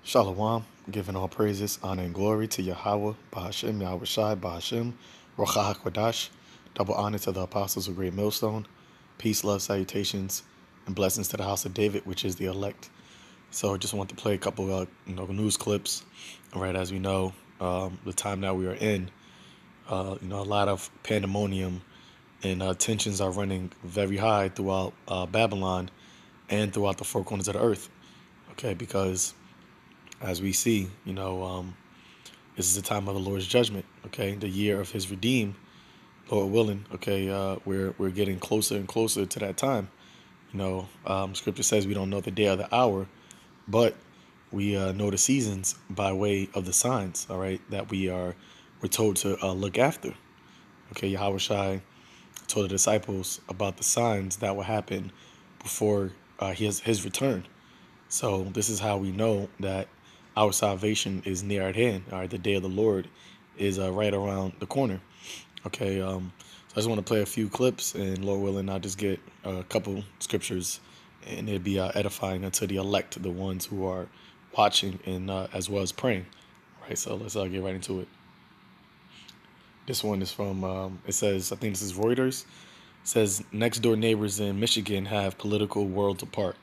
Shalom, giving all praises, honor, and glory to Yahweh, Bahashim, Yahweh Shai, Bahashim, Rocha HaKodash. Double honor to the apostles of Great Millstone. Peace, love, salutations, and blessings to the house of David, which is the elect. So I just want to play a couple of news clips. Right, as we know, the time that we are in, a lot of pandemonium and tensions are running very high throughout Babylon and throughout the four corners of the earth. Okay, because as we see, this is the time of the Lord's judgment. Okay, the year of His redeem, Lord willing. Okay, we're getting closer and closer to that time. Scripture says we don't know the day or the hour, but we know the seasons by way of the signs. All right, that we're told to look after. Okay, Yahweh Shai told the disciples about the signs that will happen before his return. So this is how we know that our salvation is near at hand. All right, the day of the Lord is right around the corner. Okay, so I just want to play a few clips, and Lord willing, I'll just get a couple scriptures, and it'll be edifying unto the elect, the ones who are watching and as well as praying. All right, so let's get right into it. This one is from, it says, I think this is Reuters. It says, next door neighbors in Michigan have political worlds apart.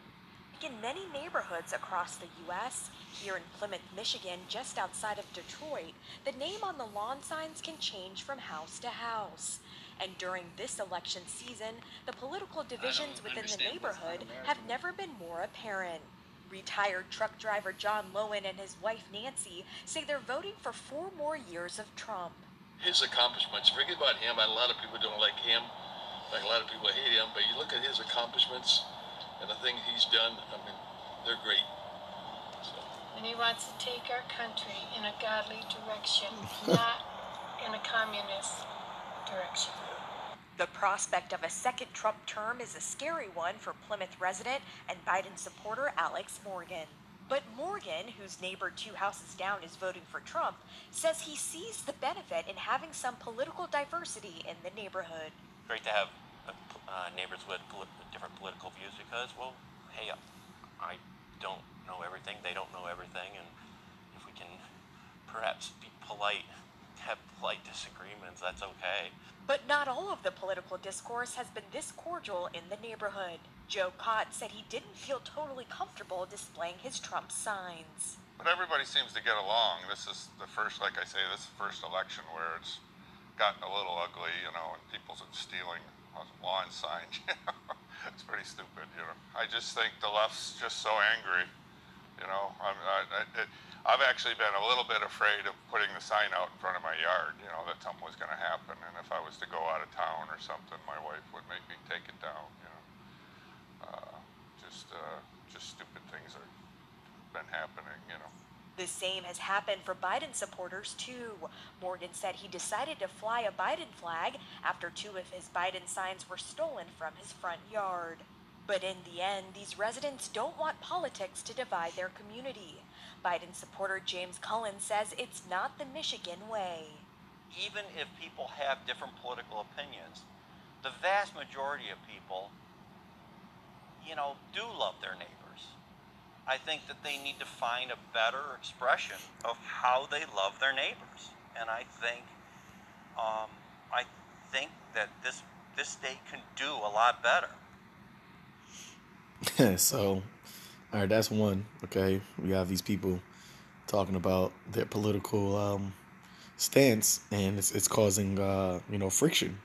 In many neighborhoods across the U.S., here in Plymouth, Michigan, just outside of Detroit, the name on the lawn signs can change from house to house. And during this election season, the political divisions within the neighborhood have never been more apparent. Retired truck driver John Lowen and his wife Nancy say they're voting for 4 more years of Trump. His accomplishments, forget about him. A lot of people don't like him. Like a lot of people hate him, but you look at his accomplishments and the things he's done, I mean, they're great. So. And he wants to take our country in a godly direction, not in a communist direction. The prospect of a second Trump term is a scary one for Plymouth resident and Biden supporter Alex Morgan. But Morgan, whose neighbor 2 houses down is voting for Trump, says he sees the benefit in having some political diversity in the neighborhood. Great to have neighbors with different political views because, well, hey, I don't know everything, they don't know everything, and if we can perhaps be polite, have polite disagreements, that's okay. But not all of the political discourse has been this cordial in the neighborhood. Joe Cott said he didn't feel totally comfortable displaying his Trump signs. But everybody seems to get along. This is the first, like I say, this is the first election where it's gotten a little ugly, and people's stealing lawn signs. It's pretty stupid, I just think the left's just so angry, I've actually been a little bit afraid of putting the sign out in front of my yard, that something was going to happen, and if I was to go out of town or something, my wife would make me take it down, just stupid things have been happening, The same has happened for Biden supporters, too. Morgan said he decided to fly a Biden flag after 2 of his Biden signs were stolen from his front yard. But in the end, these residents don't want politics to divide their community. Biden supporter James Cullen says it's not the Michigan way. Even if people have different political opinions, the vast majority of people, do love their neighbors. I think that they need to find a better expression of how they love their neighbors, and I think that this state can do a lot better. So, all right, that's one. Okay, we have these people talking about their political stance, and it's causing friction.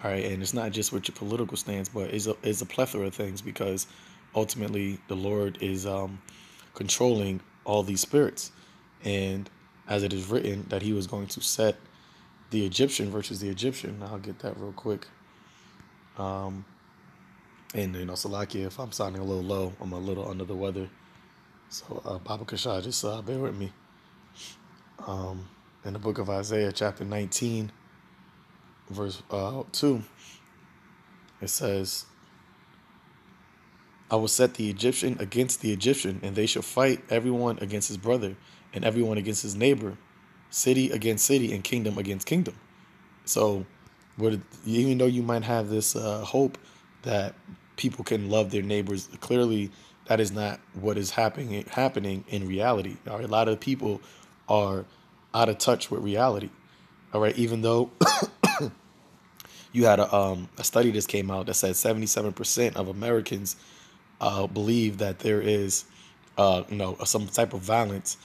All right, and it's not just with your political stance, but it's a plethora of things, because ultimately the Lord is controlling all these spirits, and as it is written that He was going to set the Egyptian versus the Egyptian. I'll get that real quick. And Salakia, if I'm sounding a little low, I'm a little under the weather. So Baba Kashah, just bear with me. In the book of Isaiah, chapter 19, verse 2, it says, I will set the Egyptian against the Egyptian, and they shall fight everyone against his brother, and everyone against his neighbor, city against city, and kingdom against kingdom. So, even though you might have this hope that people can love their neighbors, clearly that is not what is happening in reality. All right, a lot of people are out of touch with reality. All right, even though you had a study that came out that said 77% of Americans believe that there is some type of violence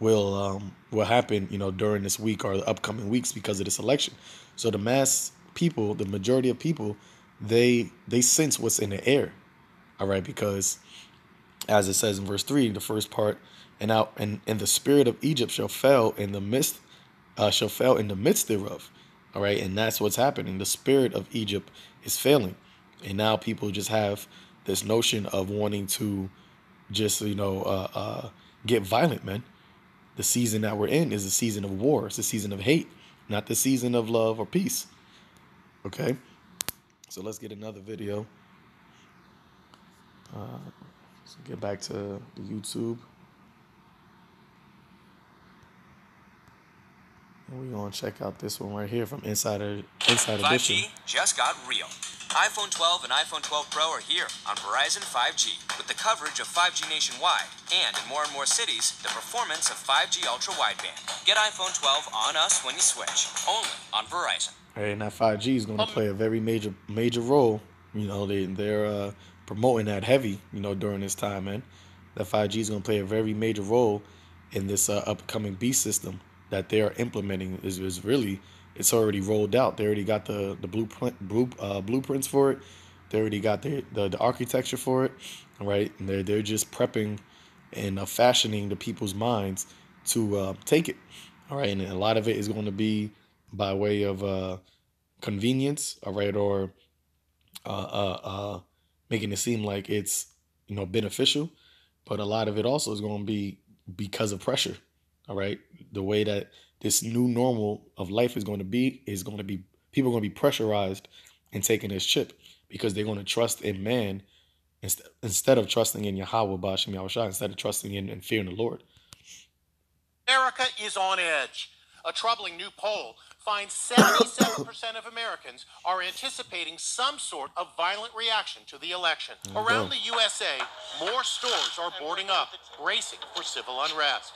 will happen during this week or the upcoming weeks because of this election. So the mass people, the majority of people, they sense what's in the air. All right, because as it says in verse 3, the first part, and the spirit of Egypt shall fail in the midst thereof. All right, and that's what's happening. The spirit of Egypt is failing, and now people just have this notion of wanting to just get violent, man. The season that we're in is a season of war. It's a season of hate, not the season of love or peace. Okay, so let's get another video. So get back to the YouTube. And we're going to check out this one right here from Inside Edition. 5G just got real. iPhone 12 and iPhone 12 Pro are here on Verizon 5G with the coverage of 5G nationwide and in more cities, the performance of 5G ultra wideband. Get iPhone 12 on us when you switch. Only on Verizon. Hey, and that 5G is going to play a very major role. They're promoting that heavy, during this time, man. That 5G is going to play a very major role in this upcoming beast system that they are implementing. Is really, it's already rolled out. They already got the blueprints for it. They already got the architecture for it, all right? And they're just prepping and fashioning the people's minds to take it, all right? And a lot of it is going to be by way of convenience, all right, or making it seem like it's beneficial, but a lot of it also is going to be because of pressure. All right, the way that this new normal of life is going to be people are going to be pressurized and taking this chip because they're going to trust in man instead of trusting in Yahweh Ba'ashem Yahushua, instead of trusting in and fearing the Lord. America is on edge. A troubling new poll finds 77% of Americans are anticipating some sort of violent reaction to the election. Around the USA, more stores are boarding up, bracing for civil unrest.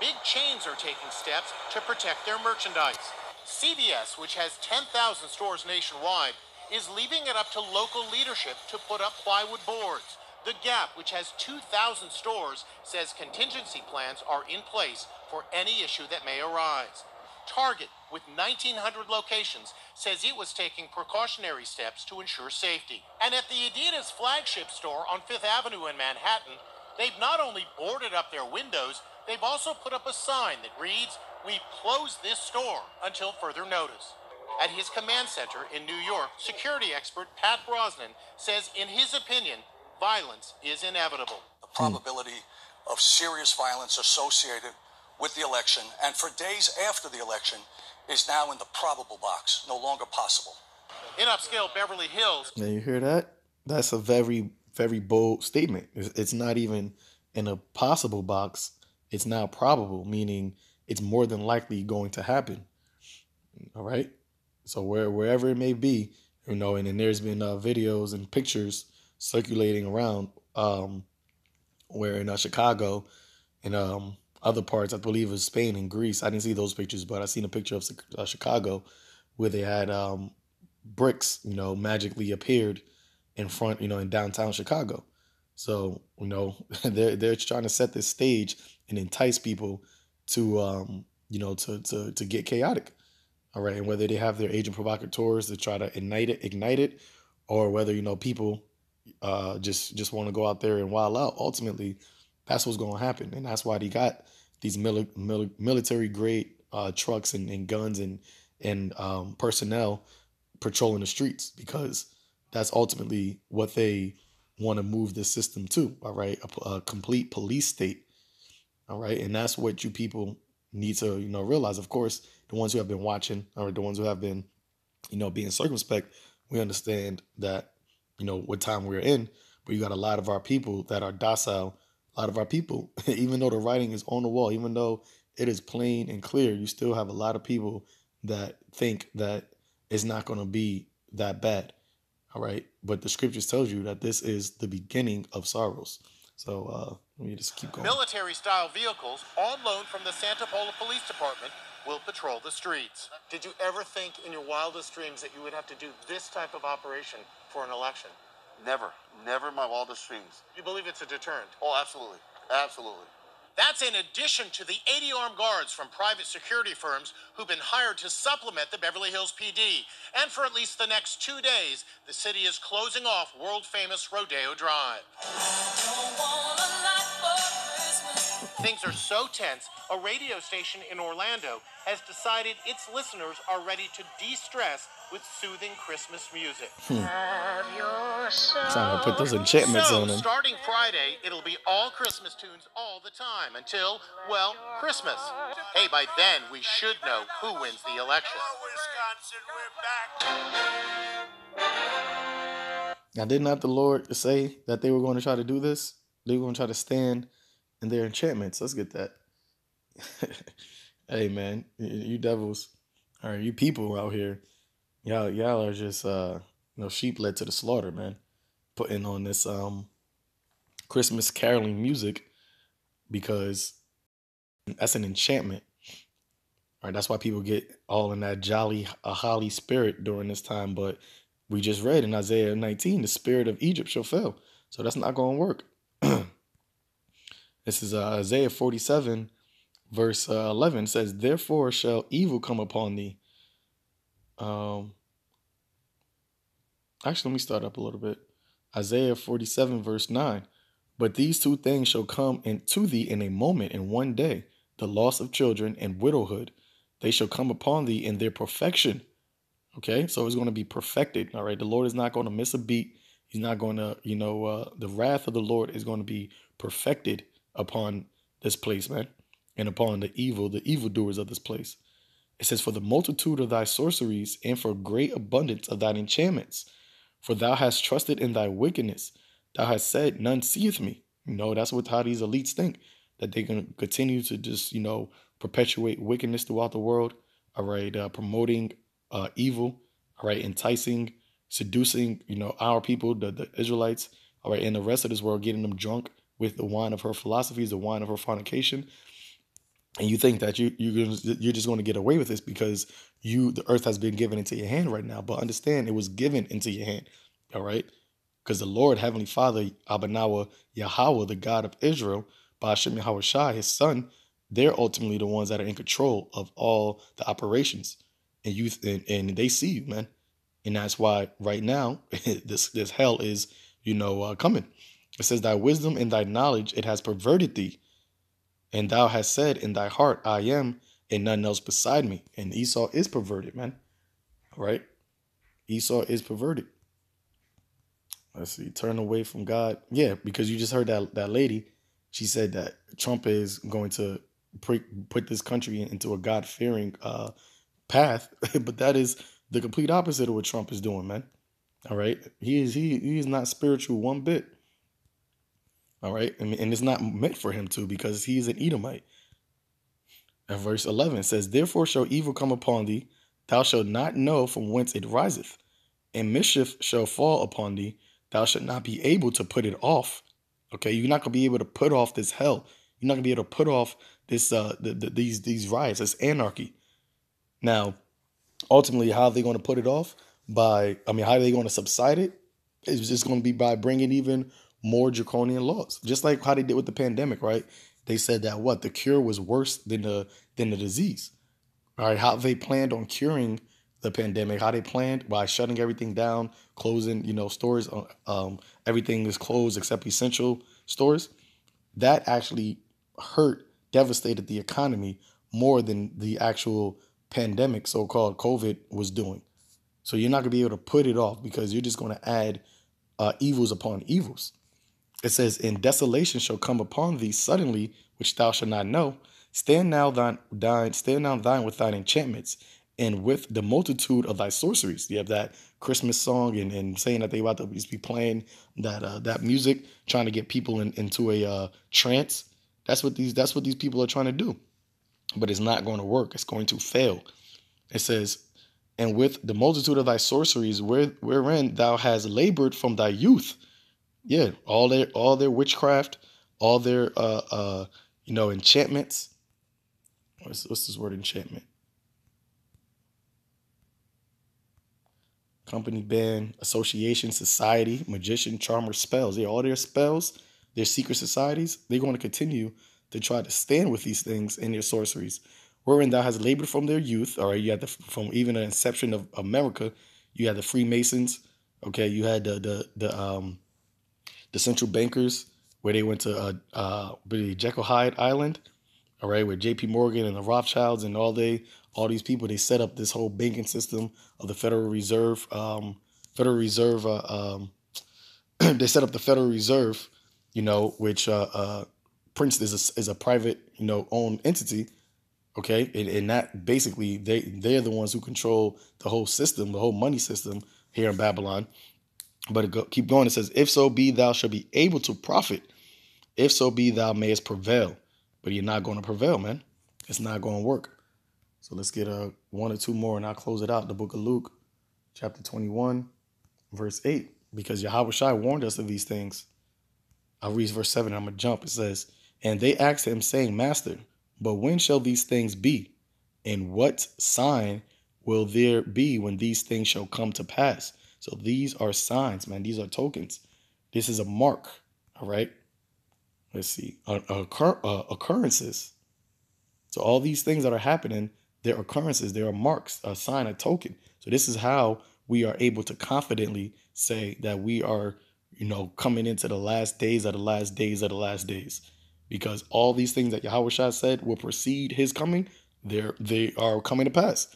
Big chains are taking steps to protect their merchandise. CVS, which has 10,000 stores nationwide, is leaving it up to local leadership to put up plywood boards. The Gap, which has 2,000 stores, says contingency plans are in place for any issue that may arise. Target, with 1,900 locations, says it was taking precautionary steps to ensure safety. And at the Adidas flagship store on Fifth Avenue in Manhattan, they've not only boarded up their windows, they've also put up a sign that reads, "We've closed this store until further notice." At his command center in New York, security expert Pat Brosnan says, in his opinion, violence is inevitable. The probability of serious violence associated with the election and for days after the election is now in the probable box, no longer possible. In upscale Beverly Hills. Now you hear that? That's a very, very bold statement. It's not even in a possible box. It's now probable, meaning it's more than likely going to happen. All right. So wherever it may be, and then there's been videos and pictures circulating around where in Chicago and other parts, I believe it was Spain and Greece. I didn't see those pictures, but I seen a picture of Chicago where they had bricks, magically appeared in front, in downtown Chicago. So, they're trying to set this stage and entice people to, to get chaotic. All right. And whether they have their agent provocateurs to try to ignite it, or whether, people just want to go out there and wild out, ultimately, that's what's going to happen. And that's why they got these military grade trucks and guns and personnel patrolling the streets, because that's ultimately what they want to move this system to. All right. A complete police state. All right. And that's what you people need to, realize. Of course, the ones who have been watching, or the ones who have been, being circumspect, we understand that, what time we're in. But you got a lot of our people that are docile. A lot of our people, even though the writing is on the wall, even though it is plain and clear, you still have a lot of people that think that it's not going to be that bad. All right. But the scriptures tells you that this is the beginning of sorrows. So let me just keep going. Military-style vehicles on loan from the Santa Paula Police Department will patrol the streets. Did you ever think in your wildest dreams that you would have to do this type of operation for an election? Never in my wildest dreams. You believe it's a deterrent? Oh, absolutely. Absolutely. That's in addition to the 80 armed guards from private security firms who've been hired to supplement the Beverly Hills PD. And for at least the next 2 days, the city is closing off world-famous Rodeo Drive. Things are so tense, a radio station in Orlando has decided its listeners are ready to de-stress with soothing Christmas music. Trying to put those enchantments on them. Starting Friday, it'll be all Christmas tunes all the time until, well, Christmas. Hey, by then, we should know who wins the election. Now, did not the Lord say that they were going to try to do this? They were going to try to stand in their enchantments. Let's get that. Hey, man, you devils, all right, you people out here, y'all are just, sheep led to the slaughter, man. Putting on this Christmas caroling music because that's an enchantment. All right, that's why people get all in that jolly, holly spirit during this time. But we just read in Isaiah 19, the spirit of Egypt shall fail. So that's not going to work. This is Isaiah 47, verse 11 says, therefore shall evil come upon thee. Actually, let me start up a little bit. Isaiah 47, verse 9. But these two things shall come into thee in a moment, in one day, the loss of children and widowhood. They shall come upon thee in their perfection. Okay, so it's going to be perfected. All right, the Lord is not going to miss a beat. He's not going to, the wrath of the Lord is going to be perfected upon this place, man, and upon the evildoers of this place. It says, for the multitude of thy sorceries and for great abundance of thine enchantments, for thou hast trusted in thy wickedness. Thou hast said, none seeth me. That's how these elites think, that they can continue to just, perpetuate wickedness throughout the world. All right, promoting evil. All right, enticing, seducing, our people, the Israelites. All right, and the rest of this world, getting them drunk with the wine of her philosophies, the wine of her fornication. And you think that you're just going to get away with this because the earth has been given into your hand right now. But understand, it was given into your hand. All right. Because the Lord, Heavenly Father, Abanawa, Yahweh, the God of Israel, Ba'ashem Yahweh Shai, his son, they're ultimately the ones that are in control of all the operations. And they see you, man. And that's why right now, this hell is, coming. It says, thy wisdom and thy knowledge, it has perverted thee. And thou hast said in thy heart, I am, and none else beside me. And Esau is perverted, man. All right? Esau is perverted. Let's see. Turn away from God. Yeah, because you just heard that lady. She said that Trump is going to put this country into a God-fearing path. But that is the complete opposite of what Trump is doing, man. All right? He is not spiritual one bit. All right. And it's not meant for him to, because he's an Edomite. And verse 11 says, therefore shall evil come upon thee. Thou shalt not know from whence it riseth. And mischief shall fall upon thee. Thou shalt not be able to put it off. Okay. You're not going to be able to put off this hell. You're not going to be able to put off this, these riots, this anarchy. Now, ultimately, how are they going to put it off? How are they going to subside it? It's just going to be by bringing even more draconian laws, just like how they did with the pandemic, right? They said that the cure was worse than the disease. All right, how they planned on curing the pandemic, how they planned by shutting everything down, closing, stores, everything is closed except essential stores. That actually devastated the economy more than the actual pandemic, so-called COVID, was doing. So you're not gonna be able to put it off because you're just going to add evils upon evils. It says, and desolation shall come upon thee suddenly, which thou shalt not know. Stand now thine with thine enchantments, and with the multitude of thy sorceries. You have that Christmas song and saying that they about to be playing that music, trying to get people into a trance. That's what these people are trying to do. But it's not going to work. It's going to fail. It says, and with the multitude of thy sorceries, wherein thou hast labored from thy youth. Yeah, all their witchcraft, all their enchantments. What's this word, enchantment? Company, band, association, society, magician, charmer, spells. Yeah, all their spells, their secret societies, they're going to continue to try to stand with these things in their sorceries. Wherein thou hast labored from their youth. All right, you had from even the inception of America, you had the Freemasons. Okay, you had the central bankers, where they went to Jekyll Hyde Island. All right, with J.P. Morgan and the Rothschilds and all these people, they set up this whole banking system of the Federal Reserve. They set up the Federal Reserve, which Princeton is a private, owned entity. Okay, and that basically they're the ones who control the whole system, the whole money system here in Babylon. But keep going. It says, if so be thou shalt be able to profit, if so be thou mayest prevail. But you're not going to prevail, man. It's not going to work. So let's get one or two more and I'll close it out. The book of Luke, chapter 21, verse 8. Because Yahweh Shai warned us of these things. I'll read verse 7. I'm going to jump. It says, and they asked him, saying, Master, but when shall these things be? And what sign will there be when these things shall come to pass? So these are signs, man. These are tokens. This is a mark, all right? Let's see, occurrences. So all these things that are happening, they're occurrences, they are marks, a sign, a token. So this is how we are able to confidently say that we are, coming into the last days of the last days of the last days. Because all these things that Yahweh Shai said will precede his coming, they are coming to pass.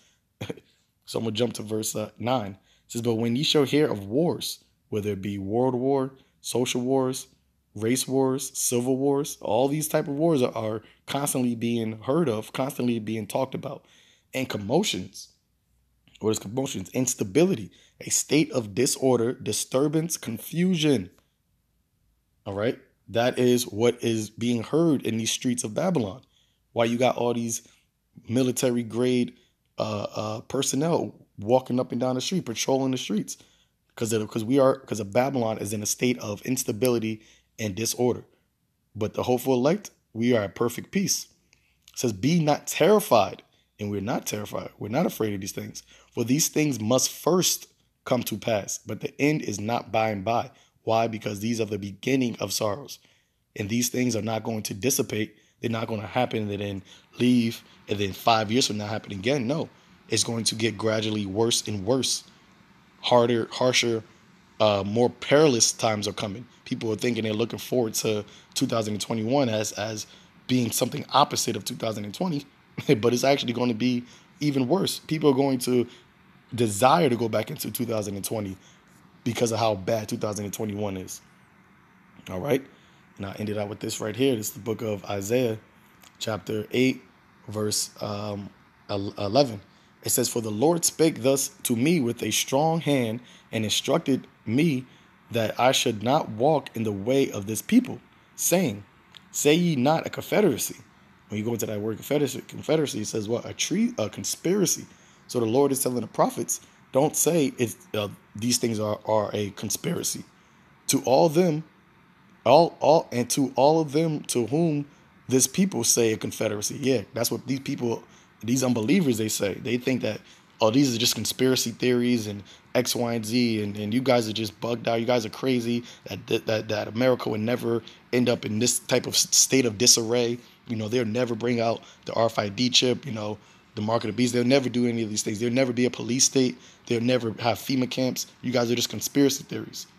So I'm going to jump to verse 9. It says, but when ye shall hear of wars, whether it be world war, social wars, race wars, civil wars, all these type of wars are constantly being heard of, constantly being talked about. And commotions. What is commotions? Instability, a state of disorder, disturbance, confusion. All right. That is what is being heard in these streets of Babylon. Why you got all these military grade personnel walking up and down the street, patrolling the streets. Because Babylon is in a state of instability and disorder. But the hopeful elect, we are at perfect peace. It says, be not terrified. And we're not terrified. We're not afraid of these things. For these things must first come to pass. But the end is not by and by. Why? Because these are the beginning of sorrows. And these things are not going to dissipate. They're not going to happen and then leave. And then 5 years from now happen again. No. It's going to get gradually worse and worse. Harder, harsher, more perilous times are coming. People are thinking they're looking forward to 2021 as being something opposite of 2020, but it's actually going to be even worse. People are going to desire to go back into 2020 because of how bad 2021 is. All right. And I ended out with this right here. This is the book of Isaiah, chapter 8, verse 11. It says, for the Lord spake thus to me with a strong hand and instructed me that I should not walk in the way of this people, saying, say ye not a confederacy. When you go into that word confederacy, it says what? A conspiracy. So the Lord is telling the prophets, don't say these things are a conspiracy. To all them, and to all of them to whom this people say a confederacy. Yeah, that's what these people, these unbelievers, they say. They think that, oh, these are just conspiracy theories and X, Y, and Z, and you guys are just bugged out. You guys are crazy. That America would never end up in this type of state of disarray. They'll never bring out the RFID chip. The mark of the beast. They'll never do any of these things. There'll never be a police state. They'll never have FEMA camps. You guys are just conspiracy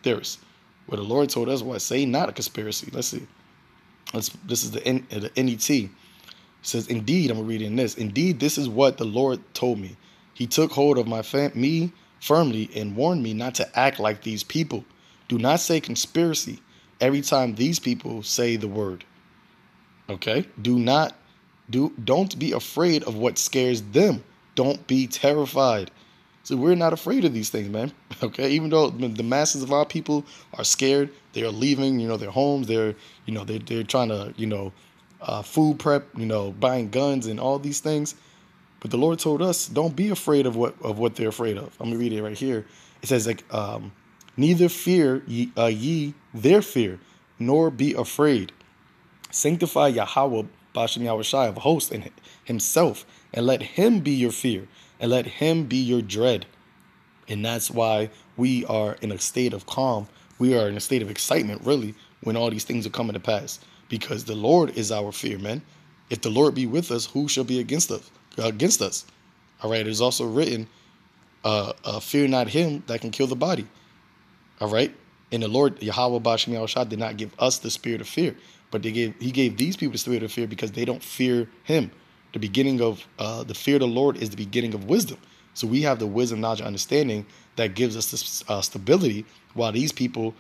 theorists. Well, the Lord told us what? Say not a conspiracy. Let's see. This is the NET. It says, indeed, I'm going to read in this. Indeed, this is what the Lord told me. He took hold of me firmly and warned me not to act like these people. Do not say conspiracy every time these people say the word. Okay? Don't be afraid of what scares them. Don't be terrified. So we're not afraid of these things, man. Okay? Even though the masses of our people are scared, they are leaving, their homes, they're trying to, food prep, buying guns and all these things. But the Lord told us, don't be afraid of what they're afraid of. I'm gonna read it right here. It says, Neither fear ye their fear, nor be afraid. Sanctify Yahweh Bashem Yahushai of hosts and himself, and let him be your fear, and let him be your dread. And that's why we are in a state of calm. We are in a state of excitement, really, when all these things are coming to pass. Because the Lord is our fear, man. If the Lord be with us, who shall be against us? All right. It is also written, fear not him that can kill the body. All right. And the Lord, Yahweh Bashem Yahushua, did not give us the spirit of fear, but he gave these people the spirit of fear because they don't fear him. The beginning of the fear of the Lord is the beginning of wisdom. So we have the wisdom, knowledge, and understanding that gives us this stability, while these people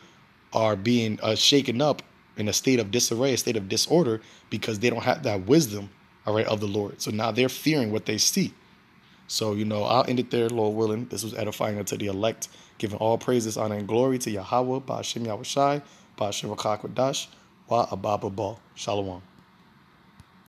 are being shaken up in a state of disarray, a state of disorder, because they don't have that wisdom, all right, of the Lord. So now they're fearing what they see. So, I'll end it there, Lord willing. This was edifying unto the elect, giving all praises, honor, and glory to Yahweh, Ba'ashem Yahushai, Ba'ashem Rakha Kodash, Wa Abba Ba. Shalom.